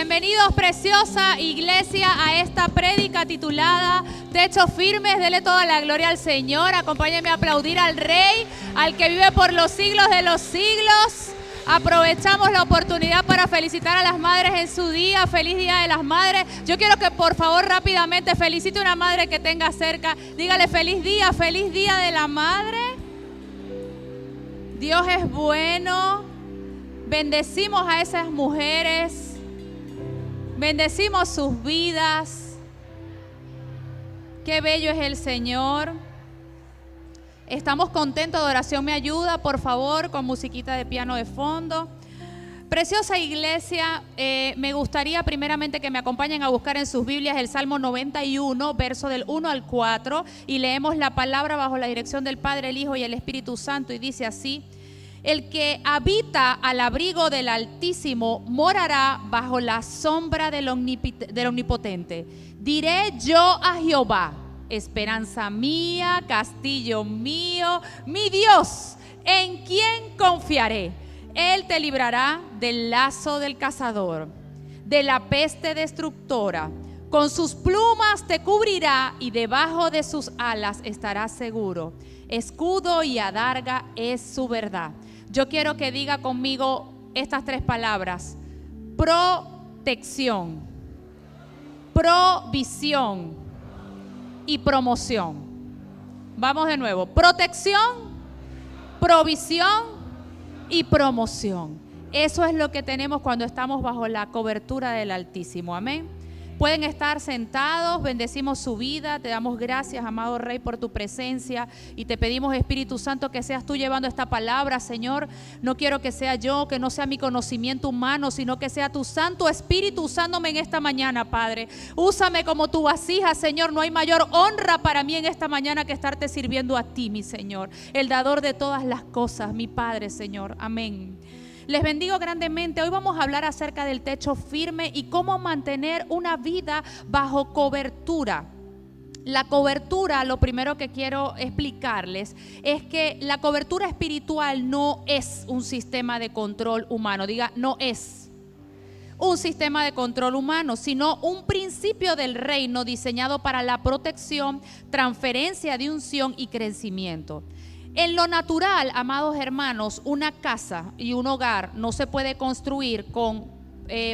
Bienvenidos, preciosa iglesia, a esta prédica titulada Techos Firmes. Dele toda la gloria al Señor. Acompáñenme a aplaudir al Rey, al que vive por los siglos de los siglos. Aprovechamos la oportunidad para felicitar a las madres en su día. Feliz Día de las Madres. Yo quiero que por favor rápidamente felicite a una madre que tenga cerca. Dígale feliz Día de la Madre. Dios es bueno. Bendecimos a esas mujeres. Bendecimos sus vidas. Qué bello es el Señor. Estamos contentos. Adoración me ayuda, por favor, con musiquita de piano de fondo. Preciosa iglesia, me gustaría primeramente que me acompañen a buscar en sus Biblias el Salmo 91, verso del 1 al 4, y leemos la palabra bajo la dirección del Padre, el Hijo y el Espíritu Santo, y dice así: el que habita al abrigo del Altísimo morará bajo la sombra del Omnipotente. Diré yo a Jehová: esperanza mía, castillo mío, mi Dios, ¿en quién confiaré? Él te librará del lazo del cazador, de la peste destructora. Con sus plumas te cubrirá y debajo de sus alas estarás seguro. Escudo y adarga es su verdad. Yo quiero que diga conmigo estas tres palabras: protección, provisión y promoción. Vamos de nuevo: protección, provisión y promoción. Eso es lo que tenemos cuando estamos bajo la cobertura del Altísimo. Amén. Pueden estar sentados. Bendecimos su vida. Te damos gracias, amado Rey, por tu presencia, y te pedimos, Espíritu Santo, que seas tú llevando esta palabra, Señor. No quiero que sea yo, que no sea mi conocimiento humano, sino que sea tu Santo Espíritu usándome en esta mañana, Padre. Úsame como tu vasija, Señor. No hay mayor honra para mí en esta mañana que estarte sirviendo a ti, mi Señor, el dador de todas las cosas, mi Padre, Señor. Amén. Les bendigo grandemente. Hoy vamos a hablar acerca del techo firme y cómo mantener una vida bajo cobertura. La cobertura, lo primero que quiero explicarles es que la cobertura espiritual no es un sistema de control humano. Diga, no es un sistema de control humano, sino un principio del reino diseñado para la protección, transferencia de unción y crecimiento. En lo natural, amados hermanos, una casa y un hogar no se puede construir con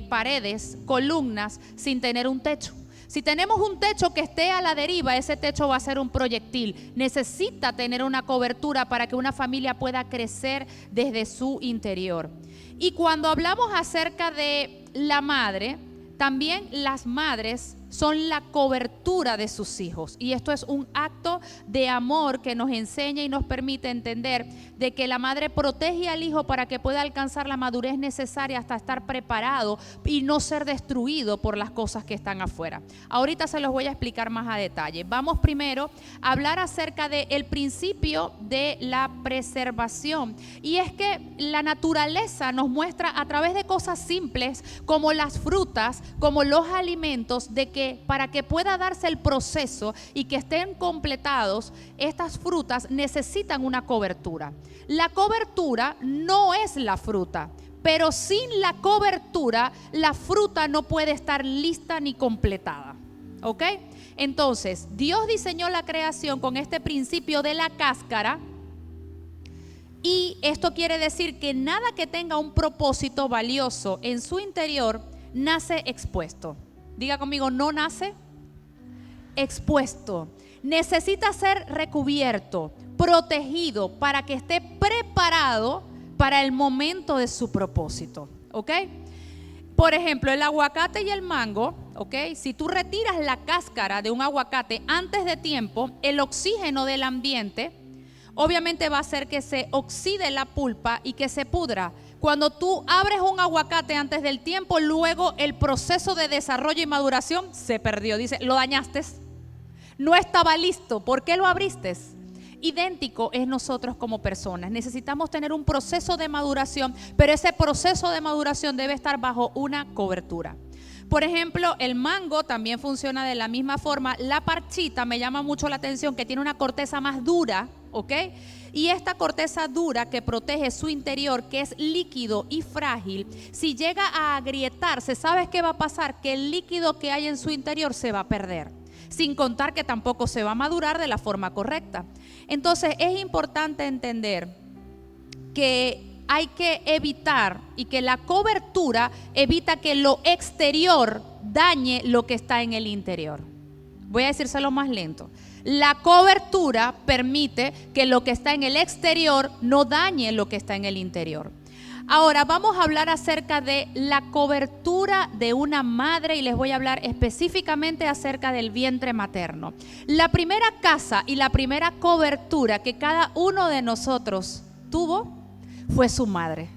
paredes, columnas, sin tener un techo. Si tenemos un techo que esté a la deriva, ese techo va a ser un proyectil. Necesita tener una cobertura para que una familia pueda crecer desde su interior. Y cuando hablamos acerca de la madre, también las madres son la cobertura de sus hijos, y esto es un acto de amor que nos enseña y nos permite entender de que la madre protege al hijo para que pueda alcanzar la madurez necesaria hasta estar preparado y no ser destruido por las cosas que están afuera. Ahorita se los voy a explicar más a detalle. Vamos primero a hablar acerca del principio de la preservación, y es que la naturaleza nos muestra a través de cosas simples como las frutas, como los alimentos, de que para que pueda darse el proceso y que estén completados, estas frutas necesitan una cobertura. La cobertura no es la fruta, pero sin la cobertura la fruta no puede estar lista ni completada. ¿Ok? Entonces, Dios diseñó la creación con este principio de la cáscara, y esto quiere decir que nada que tenga un propósito valioso en su interior nace expuesto. Diga conmigo, no nace expuesto. Necesita ser recubierto, protegido, para que esté preparado para el momento de su propósito. ¿Ok? Por ejemplo, el aguacate y el mango, ¿ok? Si tú retiras la cáscara de un aguacate antes de tiempo, el oxígeno del ambiente obviamente va a hacer que se oxide la pulpa y que se pudra. Cuando tú abres un aguacate antes del tiempo, luego el proceso de desarrollo y maduración se perdió. Dice, lo dañaste, no estaba listo. ¿Por qué lo abriste? Idéntico es nosotros como personas. Necesitamos tener un proceso de maduración, pero ese proceso de maduración debe estar bajo una cobertura. Por ejemplo, el mango también funciona de la misma forma. La parchita me llama mucho la atención, que tiene una corteza más dura ¿ok? Y esta corteza dura que protege su interior, que es líquido y frágil, si llega a agrietarse, ¿sabes qué va a pasar? Que el líquido que hay en su interior se va a perder, sin contar que tampoco se va a madurar de la forma correcta. Entonces es importante entender que hay que evitar y que la cobertura evita que lo exterior dañe lo que está en el interior. Voy a decírselo más lento. La cobertura permite que lo que está en el exterior no dañe lo que está en el interior. Ahora vamos a hablar acerca de la cobertura de una madre y les voy a hablar específicamente acerca del vientre materno. La primera casa y la primera cobertura que cada uno de nosotros tuvo fue su madre.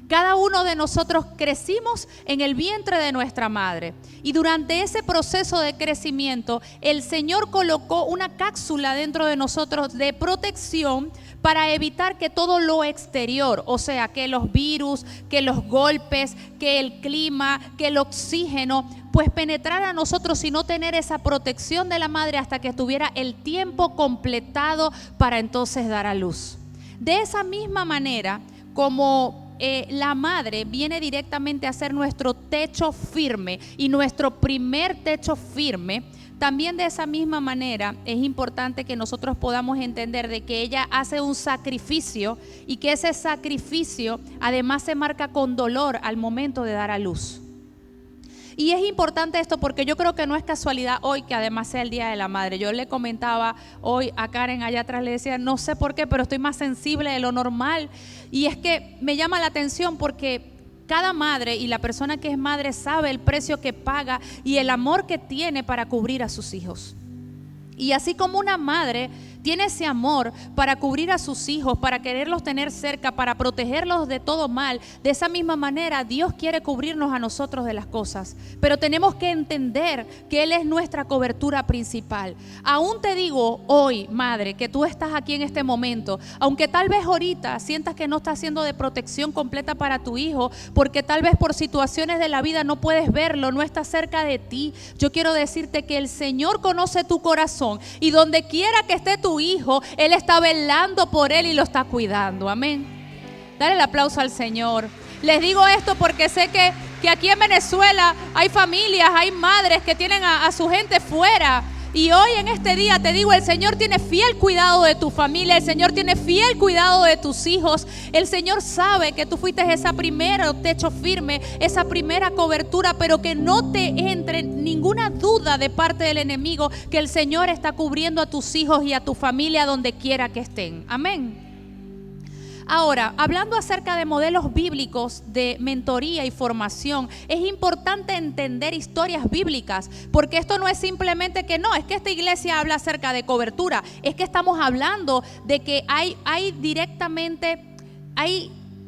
Cada uno de nosotros crecimos en el vientre de nuestra madre y durante ese proceso de crecimiento el Señor colocó una cápsula dentro de nosotros de protección para evitar que todo lo exterior, o sea, que los virus, que los golpes, que el clima, que el oxígeno, pues penetrara a nosotros y no tener esa protección de la madre hasta que tuviera el tiempo completado para entonces dar a luz. De esa misma manera, como la madre viene directamente a ser nuestro techo firme y nuestro primer techo firme, también de esa misma manera es importante que nosotros podamos entender de que ella hace un sacrificio y que ese sacrificio además se marca con dolor al momento de dar a luz. Y es importante esto porque yo creo que no es casualidad hoy que además sea el Día de la Madre. Yo le comentaba hoy a Karen allá atrás, le decía, no sé por qué, pero estoy más sensible de lo normal. Y es que me llama la atención porque cada madre y la persona que es madre sabe el precio que paga y el amor que tiene para cubrir a sus hijos. Y así como una madre tiene ese amor para cubrir a sus hijos, para quererlos tener cerca, para protegerlos de todo mal, de esa misma manera Dios quiere cubrirnos a nosotros de las cosas. Pero tenemos que entender que Él es nuestra cobertura principal. Aún te digo hoy, madre, que tú estás aquí en este momento, aunque tal vez ahorita sientas que no estás siendo de protección completa para tu hijo, porque tal vez por situaciones de la vida no puedes verlo, no está cerca de ti. Yo quiero decirte que el Señor conoce tu corazón y donde quiera que esté tu hijo, Él está velando por él y lo está cuidando. Amén. Dale el aplauso al Señor. Les digo esto porque sé que aquí en Venezuela hay familias, hay madres que tienen a su gente fuera. Y hoy en este día te digo, el Señor tiene fiel cuidado de tu familia, el Señor tiene fiel cuidado de tus hijos. El Señor sabe que tú fuiste esa primera techo firme, esa primera cobertura, pero que no te entre ninguna duda de parte del enemigo que el Señor está cubriendo a tus hijos y a tu familia donde quiera que estén. Amén. Ahora, hablando acerca de modelos bíblicos de mentoría y formación, es importante entender historias bíblicas, porque esto no es simplemente que no, es que esta iglesia habla acerca de cobertura, es que estamos hablando de que hay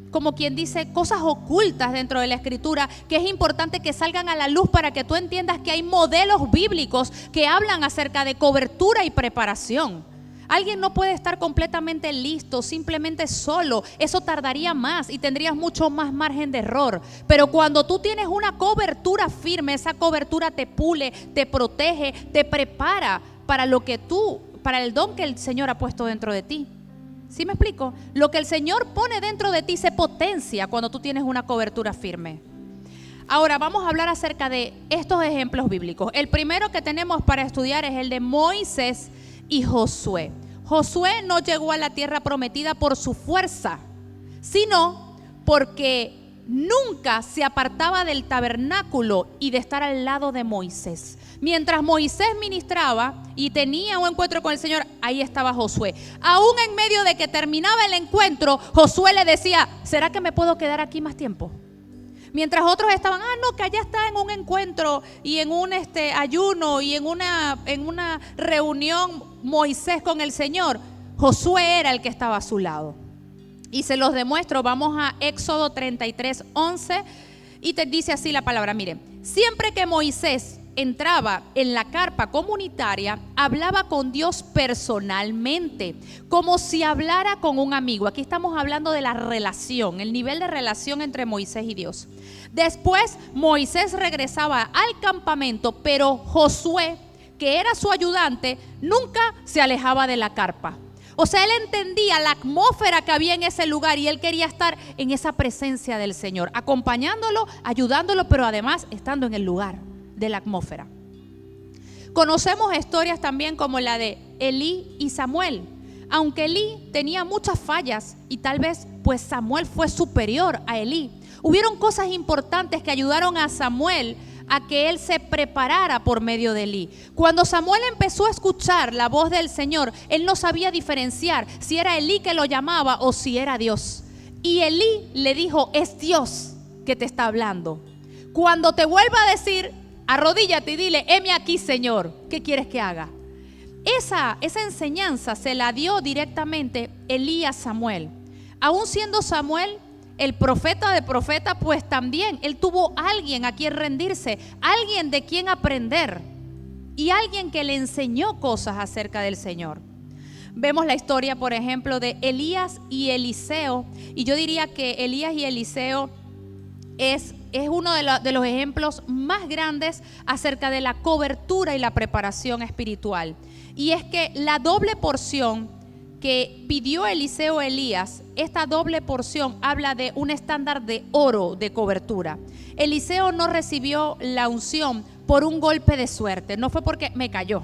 como quien dice, cosas ocultas dentro de la escritura que es importante que salgan a la luz para que tú entiendas que hay modelos bíblicos que hablan acerca de cobertura y preparación. Alguien no puede estar completamente listo, simplemente solo. Eso tardaría más y tendrías mucho más margen de error. Pero cuando tú tienes una cobertura firme, esa cobertura te pule, te protege, te prepara para el don que el Señor ha puesto dentro de ti. ¿Sí me explico? Lo que el Señor pone dentro de ti se potencia cuando tú tienes una cobertura firme. Ahora vamos a hablar acerca de estos ejemplos bíblicos. El primero que tenemos para estudiar es el de Moisés y Josué. Josué no llegó a la tierra prometida por su fuerza, sino porque nunca se apartaba del tabernáculo y de estar al lado de Moisés. Mientras Moisés ministraba y tenía un encuentro con el Señor, ahí estaba Josué. Aún en medio de que terminaba el encuentro, Josué le decía, ¿será que me puedo quedar aquí más tiempo? Mientras otros estaban, no, que allá está en un encuentro y en un ayuno y en una reunión Moisés con el Señor, Josué era el que estaba a su lado. Y se los demuestro, vamos a Éxodo 33:11 y te dice así la palabra, miren, siempre que Moisés entraba en la carpa comunitaria, hablaba con Dios personalmente, como si hablara con un amigo. Aquí estamos hablando de la relación, el nivel de relación entre Moisés y Dios. Después Moisés regresaba al campamento, pero Josué, que era su ayudante, nunca se alejaba de la carpa. O sea, él entendía la atmósfera que había en ese lugar y él quería estar en esa presencia del Señor, acompañándolo, ayudándolo, pero además estando en el lugar de la atmósfera. Conocemos historias también como la de Elí y Samuel. Aunque Elí tenía muchas fallas y tal vez pues Samuel fue superior a Elí, hubieron cosas importantes que ayudaron a Samuel a que él se preparara por medio de Elí. Cuando Samuel empezó a escuchar la voz del Señor, él no sabía diferenciar si era Elí que lo llamaba o si era Dios. Y Elí le dijo: es Dios que te está hablando. Cuando te vuelva a decir, arrodíllate y dile: heme aquí, Señor, ¿qué quieres que haga? Esa enseñanza se la dio directamente Elí a Samuel. Aún siendo Samuel el profeta de profeta, pues también él tuvo alguien a quien rendirse, alguien de quien aprender y alguien que le enseñó cosas acerca del Señor. Vemos la historia, por ejemplo, de Elías y Eliseo, y yo diría que Elías y Eliseo es uno de los ejemplos más grandes acerca de la cobertura y la preparación espiritual. Y es que la doble porción que pidió Eliseo a Elías, esta doble porción habla de un estándar de oro de cobertura. Eliseo no recibió la unción por un golpe de suerte, no fue porque me cayó,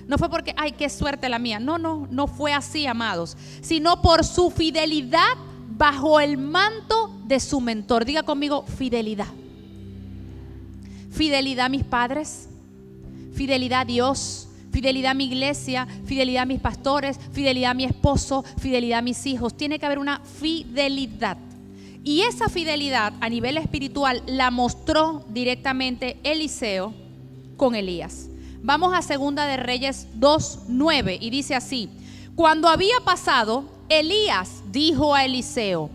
no fue porque, ay, qué suerte la mía, no fue así, amados, sino por su fidelidad bajo el manto de su mentor. Diga conmigo: fidelidad. Fidelidad a mis padres, fidelidad a Dios, fidelidad a mi iglesia, fidelidad a mis pastores, fidelidad a mi esposo, fidelidad a mis hijos. Tiene que haber una fidelidad. Y esa fidelidad a nivel espiritual la mostró directamente Eliseo con Elías. Vamos a 2 de Reyes 2:9 y dice así: cuando había pasado, Elías dijo a Eliseo: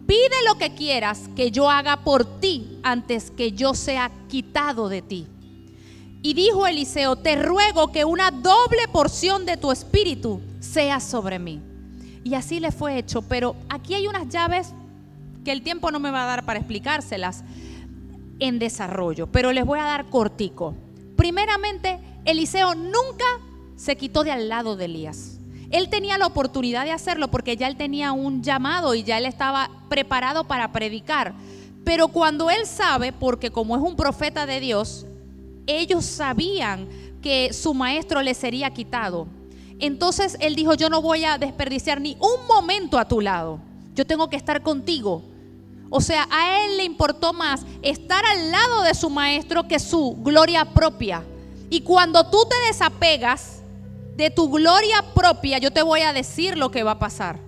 pide lo que quieras que yo haga por ti antes que yo sea quitado de ti. Y dijo Eliseo: te ruego que una doble porción de tu espíritu sea sobre mí. Y así le fue hecho. Pero aquí hay unas llaves que el tiempo no me va a dar para explicárselas en desarrollo, pero les voy a dar cortico. Primeramente, Eliseo nunca se quitó de al lado de Elías. Él tenía la oportunidad de hacerlo porque ya él tenía un llamado y ya él estaba preparado para predicar. Pero cuando él sabe, porque como es un profeta de Dios, ellos sabían que su maestro le sería quitado. Entonces él dijo: yo no voy a desperdiciar ni un momento a tu lado. Yo tengo que estar contigo. O sea, a él le importó más estar al lado de su maestro que su gloria propia. Y cuando tú te desapegas de tu gloria propia, yo te voy a decir lo que va a pasar.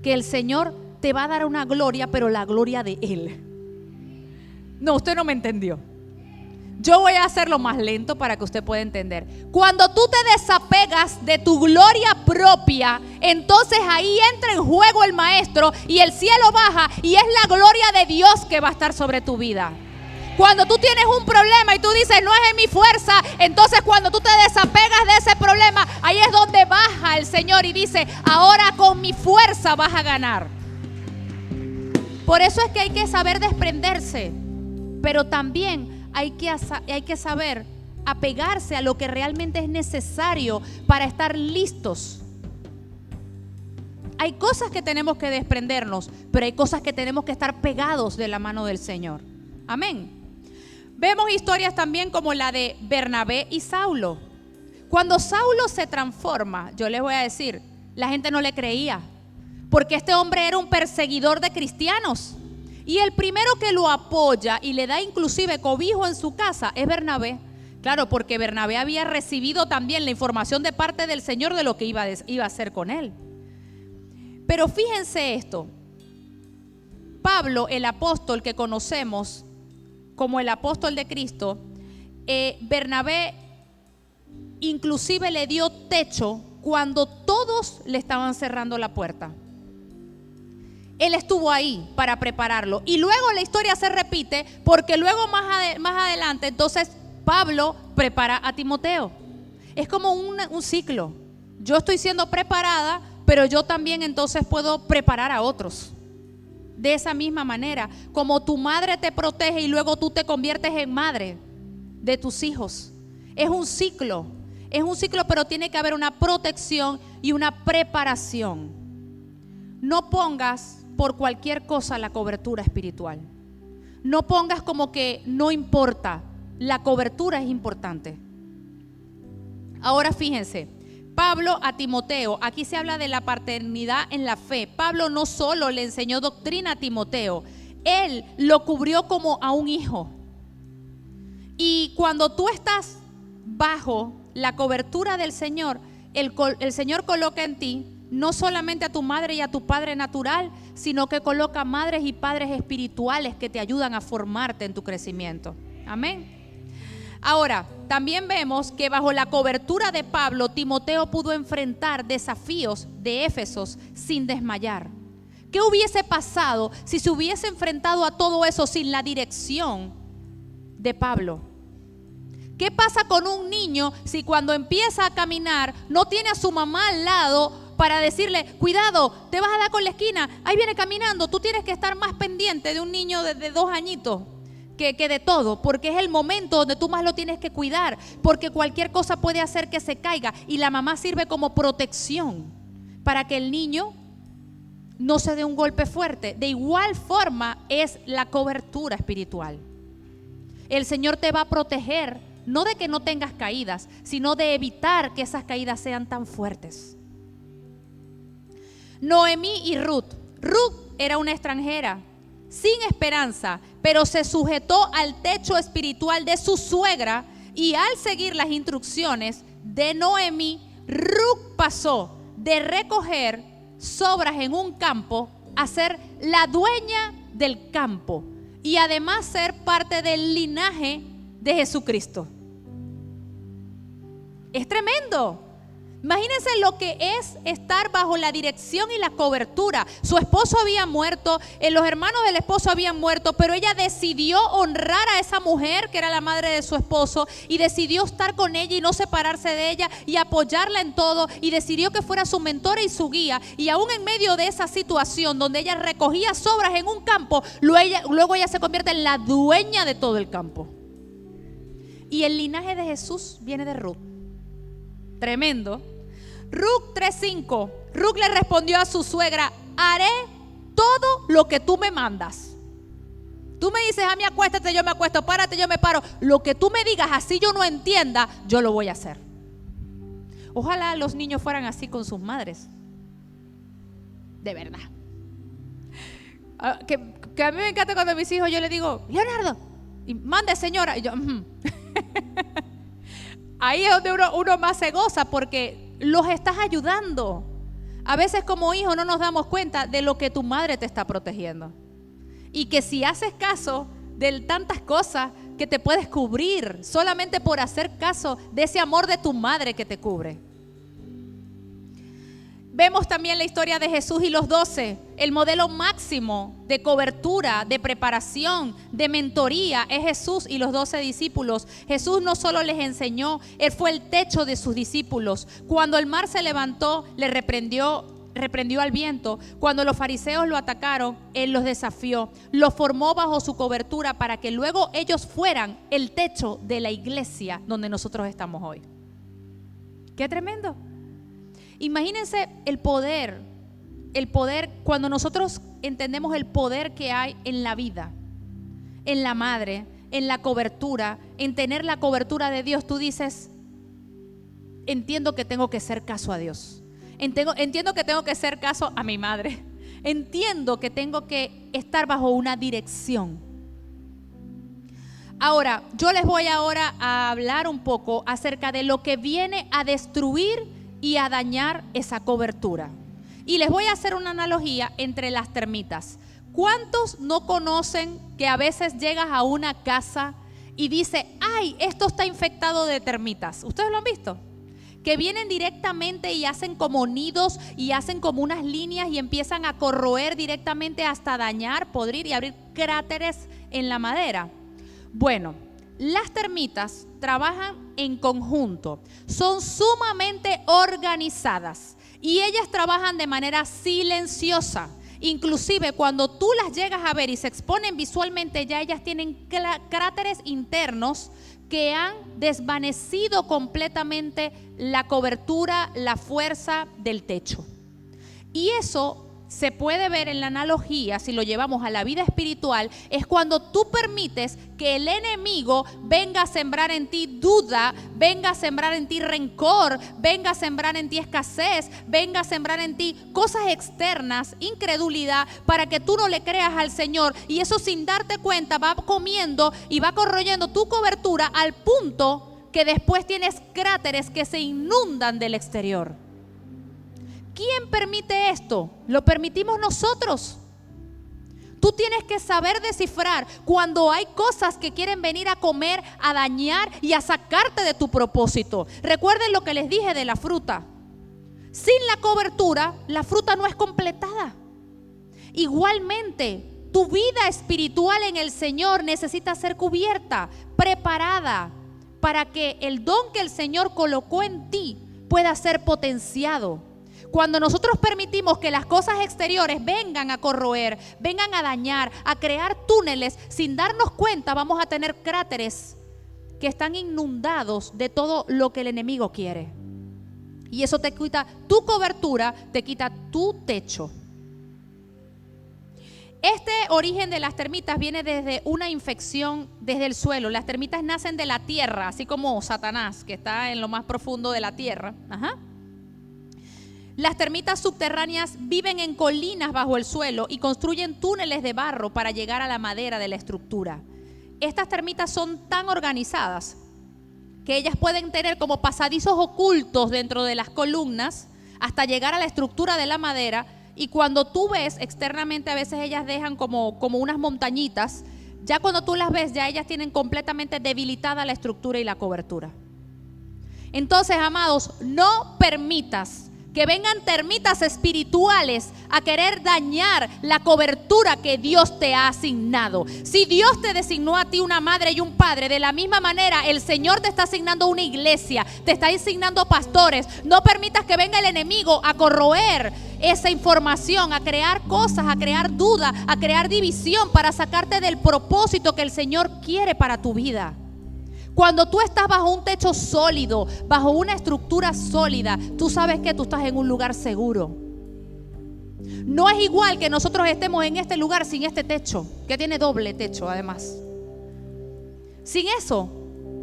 Que el Señor te va a dar una gloria, pero la gloria de Él. No, usted no me entendió. Yo voy a hacerlo más lento para que usted pueda entender. Cuando tú te desapegas de tu gloria propia, entonces ahí entra en juego el maestro y el cielo baja y es la gloria de Dios que va a estar sobre tu vida. Cuando tú tienes un problema y tú dices: no es en mi fuerza, entonces cuando tú te desapegas de ese problema, ahí es donde baja el Señor y dice: ahora con mi fuerza vas a ganar. Por eso es que hay que saber desprenderse, pero también hay que saber apegarse a lo que realmente es necesario para estar listos. Hay cosas que tenemos que desprendernos, pero hay cosas que tenemos que estar pegados de la mano del Señor. Amén. Vemos historias también como la de Bernabé y Saulo. Cuando Saulo se transforma, yo les voy a decir, la gente no le creía, porque este hombre era un perseguidor de cristianos. Y el primero que lo apoya y le da inclusive cobijo en su casa es Bernabé. Claro, porque Bernabé había recibido también la información de parte del Señor de lo que iba a hacer con él. Pero fíjense esto: Pablo, el apóstol que conocemos como el apóstol de Cristo, Bernabé inclusive le dio techo cuando todos le estaban cerrando la puerta. Él estuvo ahí para prepararlo. Y luego la historia se repite porque luego más adelante entonces Pablo prepara a Timoteo. Es como un ciclo. Yo estoy siendo preparada, pero yo también entonces puedo preparar a otros. De esa misma manera, como tu madre te protege y luego tú te conviertes en madre de tus hijos. Es un ciclo. Es un ciclo, pero tiene que haber una protección y una preparación. No pongas por cualquier cosa la cobertura espiritual. No pongas como que no importa. La cobertura es importante. Ahora fíjense, Pablo a Timoteo, aquí se habla de la paternidad en la fe. Pablo no solo le enseñó doctrina a Timoteo, él lo cubrió como a un hijo. Y cuando tú estás bajo la cobertura del Señor, el Señor coloca en ti no solamente a tu madre y a tu padre natural, sino que coloca madres y padres espirituales que te ayudan a formarte en tu crecimiento. Amén. Ahora, también vemos que bajo la cobertura de Pablo, Timoteo pudo enfrentar desafíos de Éfesos sin desmayar. ¿Qué hubiese pasado si se hubiese enfrentado a todo eso sin la dirección de Pablo? ¿Qué pasa con un niño si cuando empieza a caminar no tiene a su mamá al lado para decirle, cuidado, te vas a dar con la esquina, ahí viene caminando? Tú tienes que estar más pendiente de un niño de 2 añitos que de todo, porque es el momento donde tú más lo tienes que cuidar, porque cualquier cosa puede hacer que se caiga, y la mamá sirve como protección para que el niño no se dé un golpe fuerte. De igual forma es la cobertura espiritual. El Señor te va a proteger, no de que no tengas caídas, sino de evitar que esas caídas sean tan fuertes. Noemí y Ruth. Ruth era una extranjera sin esperanza, pero se sujetó al techo espiritual de su suegra, y al seguir las instrucciones de Noemí, Ruth pasó de recoger sobras en un campo a ser la dueña del campo y además ser parte del linaje de Jesucristo. Es tremendo. Imagínense lo que es estar bajo la dirección y la cobertura. Su esposo había muerto, los hermanos del esposo habían muerto, pero ella decidió honrar a esa mujer que era la madre de su esposo, y decidió estar con ella y no separarse de ella y apoyarla en todo, y decidió que fuera su mentora y su guía. Y aún en medio de esa situación donde ella recogía sobras en un campo, luego ella se convierte en la dueña de todo el campo. Y el linaje de Jesús viene de Ruth. Tremendo. Ruth 3:5. Ruth le respondió a su suegra: haré todo lo que tú me mandas. Tú me dices, a mí acuéstate, yo me acuesto, párate, yo me paro. Lo que tú me digas, así yo no entienda, yo lo voy a hacer. Ojalá los niños fueran así con sus madres. De verdad. Que a mí me encanta cuando a mis hijos yo les digo, Leonardo, y mande señora. Y yo, Ahí es donde uno más se goza, porque los estás ayudando. A veces como hijos no nos damos cuenta de lo que tu madre te está protegiendo. Y que si haces caso de tantas cosas que te puedes cubrir solamente por hacer caso de ese amor de tu madre que te cubre. Vemos también la historia de Jesús y los 12. El modelo máximo de cobertura, de preparación, de mentoría es Jesús y los 12 discípulos. Jesús no solo les enseñó, Él fue el techo de sus discípulos. Cuando el mar se levantó, le reprendió al viento. Cuando los fariseos lo atacaron, Él los desafió. Los formó bajo su cobertura para que luego ellos fueran el techo de la iglesia donde nosotros estamos hoy. ¡Qué tremendo! Imagínense el poder cuando nosotros entendemos el poder que hay en la vida, en la madre, en la cobertura, en tener la cobertura de Dios. Tú dices, entiendo que tengo que hacer caso a Dios, entiendo que tengo que hacer caso a mi madre, entiendo que tengo que estar bajo una dirección. Ahora, yo les voy ahora a hablar un poco acerca de lo que viene a destruir y a dañar esa cobertura. Y les voy a hacer una analogía entre las termitas. ¿Cuántos no conocen que a veces llegas a una casa y dice, ay, esto está infectado de termitas? ¿Ustedes lo han visto? Que vienen directamente y hacen como nidos y hacen como unas líneas y empiezan a corroer directamente hasta dañar, podrir y abrir cráteres en la madera. Bueno, las termitas trabajan en conjunto, son sumamente organizadas y ellas trabajan de manera silenciosa. Inclusive cuando tú las llegas a ver y se exponen visualmente, ya ellas tienen cráteres internos que han desvanecido completamente la cobertura, la fuerza del techo. Y eso se puede ver en la analogía, si lo llevamos a la vida espiritual, es cuando tú permites que el enemigo venga a sembrar en ti duda, venga a sembrar en ti rencor, venga a sembrar en ti escasez, venga a sembrar en ti cosas externas, incredulidad, para que tú no le creas al Señor. Y eso, sin darte cuenta, va comiendo y va corroyendo tu cobertura al punto que después tienes cráteres que se inundan del exterior. ¿Quién permite esto? Lo permitimos nosotros. Tú tienes que saber descifrar cuando hay cosas que quieren venir a comer, a dañar y a sacarte de tu propósito. Recuerden lo que les dije de la fruta. Sin la cobertura, la fruta no es completada. Igualmente, tu vida espiritual en el Señor necesita ser cubierta, preparada, para que el don que el Señor colocó en ti pueda ser potenciado. Cuando nosotros permitimos que las cosas exteriores vengan a corroer, vengan a dañar, a crear túneles, sin darnos cuenta, vamos a tener cráteres que están inundados de todo lo que el enemigo quiere. Y eso te quita tu cobertura, te quita tu techo. Este origen de las termitas viene desde una infección desde el suelo. Las termitas nacen de la tierra, así como Satanás, que está en lo más profundo de la tierra. Las termitas subterráneas viven en colinas bajo el suelo y construyen túneles de barro para llegar a la madera de la estructura. Estas termitas son tan organizadas que ellas pueden tener como pasadizos ocultos dentro de las columnas hasta llegar a la estructura de la madera. Y cuando tú ves externamente, a veces ellas dejan como unas montañitas. Ya cuando tú las ves, ya ellas tienen completamente debilitada la estructura y la cobertura. Entonces, amados, no permitas que vengan termitas espirituales a querer dañar la cobertura que Dios te ha asignado. Si Dios te designó a ti una madre y un padre, de la misma manera el Señor te está asignando una iglesia, te está asignando pastores. No permitas que venga el enemigo a corroer esa información, a crear cosas, a crear duda, a crear división para sacarte del propósito que el Señor quiere para tu vida. Cuando tú estás bajo un techo sólido, bajo una estructura sólida, tú sabes que tú estás en un lugar seguro. No es igual que nosotros estemos en este lugar sin este techo, que tiene doble techo además. Sin eso,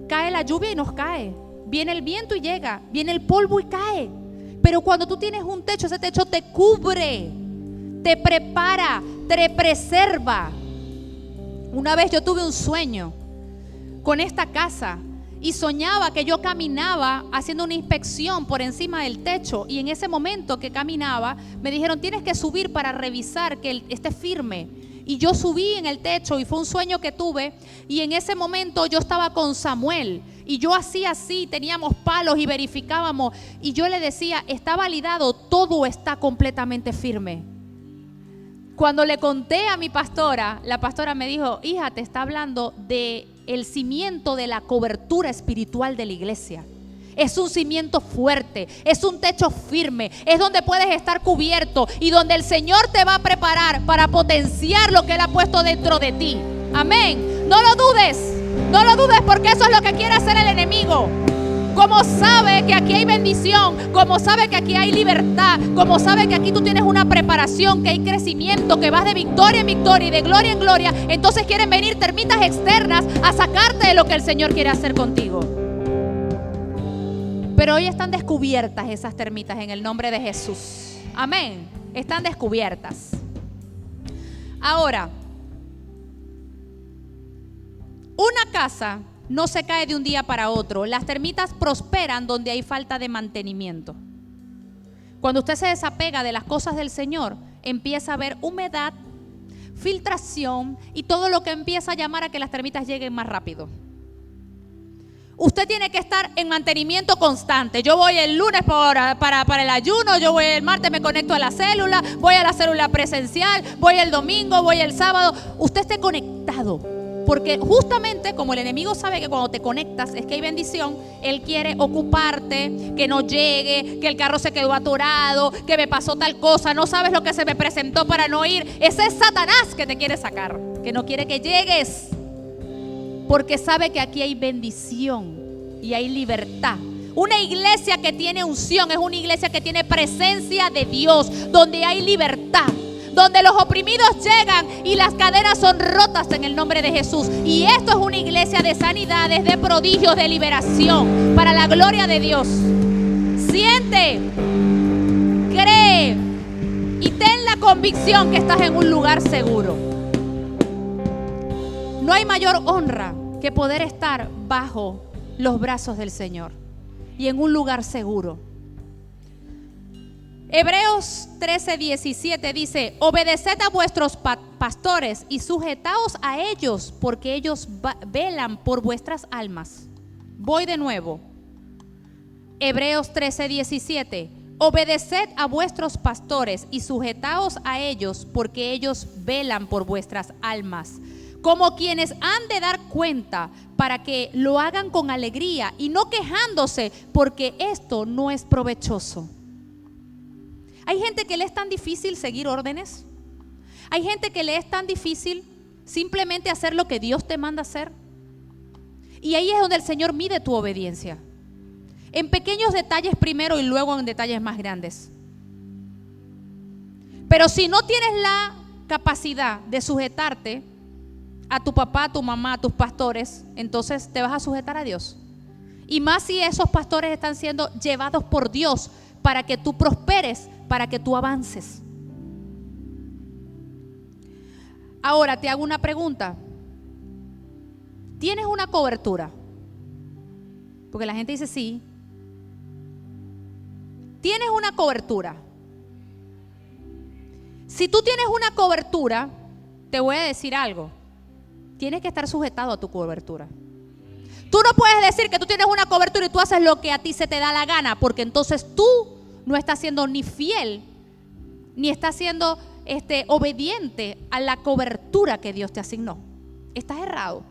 cae la lluvia y nos cae. Viene el viento y llega, viene el polvo y cae. Pero cuando tú tienes un techo, ese techo te cubre, te prepara, te preserva. Una vez yo tuve un sueño con esta casa y soñaba que yo caminaba haciendo una inspección por encima del techo, y en ese momento que caminaba me dijeron: tienes que subir para revisar que esté firme. Y yo subí en el techo y fue un sueño que tuve, y en ese momento yo estaba con Samuel y yo hacía así, teníamos palos y verificábamos, y yo le decía: está validado, todo está completamente firme. Cuando le conté a mi pastora, la pastora me dijo: hija, te está hablando de el cimiento de la cobertura espiritual de la iglesia. Es un cimiento fuerte, es un techo firme, es donde puedes estar cubierto y donde el Señor te va a preparar para potenciar lo que Él ha puesto dentro de ti. Amén. No lo dudes, porque eso es lo que quiere hacer el enemigo. Como sabe que aquí hay bendición, como sabe que aquí hay libertad, como sabe que aquí tú tienes una preparación, que hay crecimiento, que vas de victoria en victoria y de gloria en gloria, entonces quieren venir termitas externas a sacarte de lo que el Señor quiere hacer contigo. Pero hoy están descubiertas esas termitas en el nombre de Jesús. Amén. Están descubiertas. Ahora, una casa no se cae de un día para otro. Las termitas prosperan donde hay falta de mantenimiento. Cuando usted se desapega de las cosas del Señor, empieza a haber humedad, filtración y todo lo que empieza a llamar a que las termitas lleguen más rápido. Usted tiene que estar en mantenimiento constante. Yo voy el lunes para el ayuno, yo voy el martes, me conecto a la célula, voy a la célula presencial, voy el domingo, voy el sábado. Usted esté conectado. Porque justamente como el enemigo sabe que cuando te conectas es que hay bendición, él quiere ocuparte, que no llegue, que el carro se quedó atorado, que me pasó tal cosa, no sabes lo que se me presentó para no ir. Ese es Satanás que te quiere sacar, que no quiere que llegues. porque sabe que aquí hay bendición y hay libertad. Una iglesia que tiene unción es una iglesia que tiene presencia de Dios, donde hay libertad, donde los oprimidos llegan y las cadenas son rotas en el nombre de Jesús. Y esto es una iglesia de sanidades, de prodigios, de liberación, para la gloria de Dios. Siente, cree y ten la convicción que estás en un lugar seguro. No hay mayor honra que poder estar bajo los brazos del Señor y en un lugar seguro. Hebreos 13:17 dice: obedeced a vuestros pastores y sujetaos a ellos, porque ellos velan por vuestras almas. Voy de nuevo. Hebreos 13:17: obedeced a vuestros pastores y sujetaos a ellos, porque ellos velan por vuestras almas, como quienes han de dar cuenta, para que lo hagan con alegría y no quejándose, porque esto no es provechoso. Hay gente que le es tan difícil seguir órdenes. Hay gente que le es tan difícil simplemente hacer lo que Dios te manda hacer. Y ahí es donde el Señor mide tu obediencia. En pequeños detalles primero y luego en detalles más grandes. Pero si no tienes la capacidad de sujetarte a tu papá, a tu mamá, a tus pastores, entonces te vas a sujetar a Dios. Y más si esos pastores están siendo llevados por Dios para que tú prosperes, para que tú avances. Ahora te hago una pregunta. ¿Tienes una cobertura? Porque la gente dice sí. ¿Tienes una cobertura? Si tú tienes una cobertura, te voy a decir algo. Tienes que estar sujetado a tu cobertura. Tú no puedes decir que tú tienes una cobertura y tú haces lo que a ti se te da la gana, porque entonces tú no estás siendo ni fiel, ni estás siendo obediente a la cobertura que Dios te asignó. Estás errado.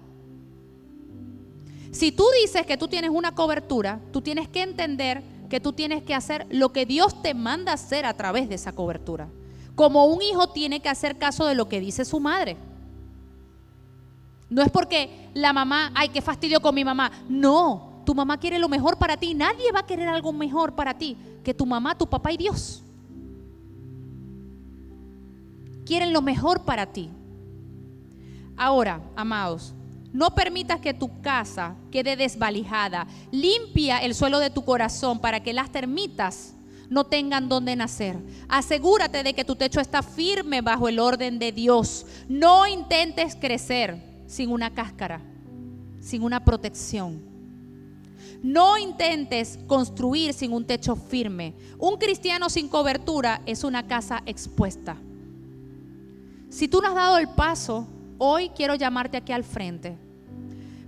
Si tú dices que tú tienes una cobertura, tú tienes que entender que tú tienes que hacer lo que Dios te manda hacer a través de esa cobertura. Como un hijo tiene que hacer caso de lo que dice su madre. No es porque la mamá, ay, qué fastidio con mi mamá. No, tu mamá quiere lo mejor para ti. Nadie va a querer algo mejor para ti que tu mamá, tu papá y Dios. Quieren lo mejor para ti. Ahora, amados, no permitas que tu casa quede desvalijada. Limpia el suelo de tu corazón para que las termitas no tengan donde nacer. Asegúrate de que tu techo está firme bajo el orden de Dios. No intentes crecer sin una cáscara, sin una protección. No intentes construir sin un techo firme. Un cristiano sin cobertura es una casa expuesta. Si tú no has dado el paso, hoy quiero llamarte aquí al frente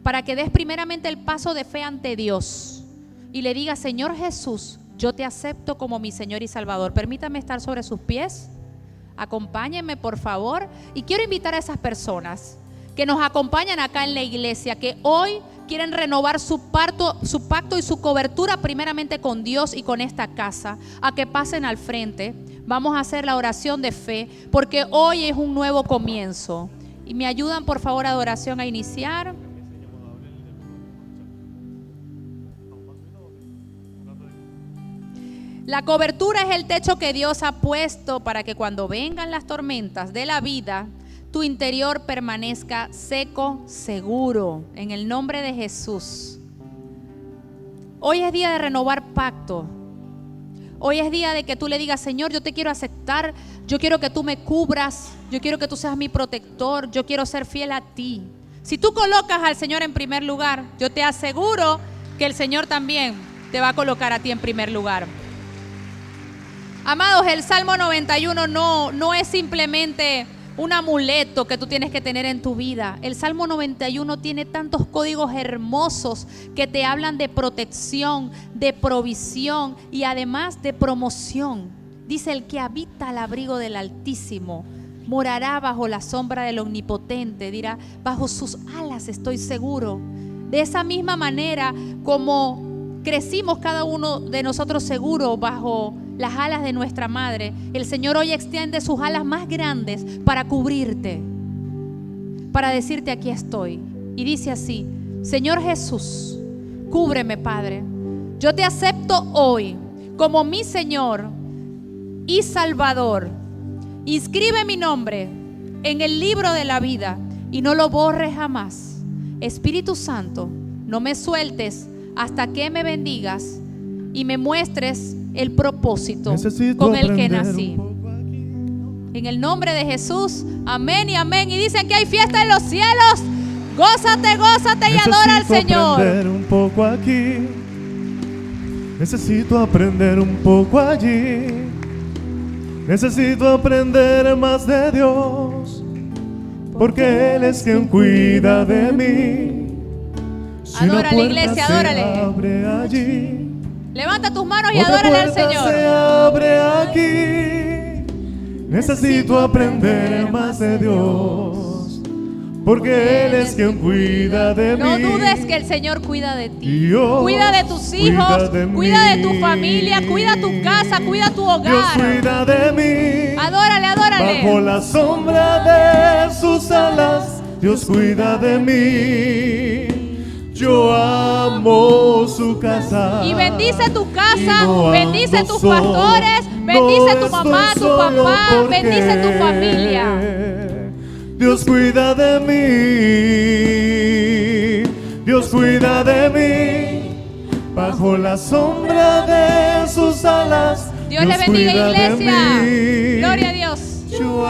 para que des primeramente el paso de fe ante Dios y le digas: Señor Jesús, yo te acepto como mi Señor y Salvador. Permítame estar sobre sus pies. Acompáñenme, por favor. Y quiero invitar a esas personas que nos acompañan acá en la iglesia, que hoy quieren renovar su pacto y su cobertura primeramente con Dios y con esta casa, a que pasen al frente. Vamos a hacer la oración de fe, porque hoy es un nuevo comienzo. Y me ayudan, por favor, adoración a iniciar. La cobertura es el techo que Dios ha puesto para que cuando vengan las tormentas de la vida, tu interior permanezca seco, seguro, en el nombre de Jesús. Hoy es día de renovar pacto. Hoy es día de que tú le digas: Señor, yo te quiero aceptar, yo quiero que tú me cubras, yo quiero que tú seas mi protector, yo quiero ser fiel a ti. Si tú colocas al Señor en primer lugar, yo te aseguro que el Señor también te va a colocar a ti en primer lugar. Amados, el Salmo 91 no es simplemente un amuleto que tú tienes que tener en tu vida. El Salmo 91 tiene tantos códigos hermosos que te hablan de protección, de provisión y además de promoción. Dice: el que habita al abrigo del Altísimo morará bajo la sombra del Omnipotente. Dirá: bajo sus alas estoy seguro. De esa misma manera como crecimos cada uno de nosotros seguro bajo las alas de nuestra madre, el Señor hoy extiende sus alas más grandes para cubrirte, para decirte: aquí estoy, Y dice así: Señor Jesús, cúbreme, Padre. Yo te acepto hoy como mi Señor y Salvador. Inscribe mi nombre en el libro de la vida y no lo borres jamás. Espíritu Santo, no me sueltes hasta que me bendigas y me muestres el propósito con el que nací. En el nombre de Jesús, amén y amén. Y dicen que hay fiesta en los cielos. Gózate, gózate y adora al Señor. Necesito aprender un poco aquí. Necesito aprender un poco allí. Necesito aprender más de Dios, porque Él es quien cuida de mí. Si Adórale, iglesia, adórale. Abre allí, Levanta tus manos y otra adórale al puerta Señor. se abre aquí. Necesito aprender más de Dios, porque Él es quien cuida de mí. No dudes que el Señor cuida de ti. Dios Cuida de tus hijos, cuida de tu familia, cuida tu casa, cuida tu Dios hogar. cuida de mí. Adórale, adórale. Bajo la sombra de sus alas, Dios cuida de mí. Yo amo su casa. Y bendice tu casa, no bendice ando tus solo, pastores, bendice tu mamá, estoy tu solo papá, porque bendice tu familia. Dios cuida de mí. Dios cuida de mí. Bajo la sombra de sus alas, Dios le bendiga, cuida de iglesia. mí. Gloria a Dios. Yo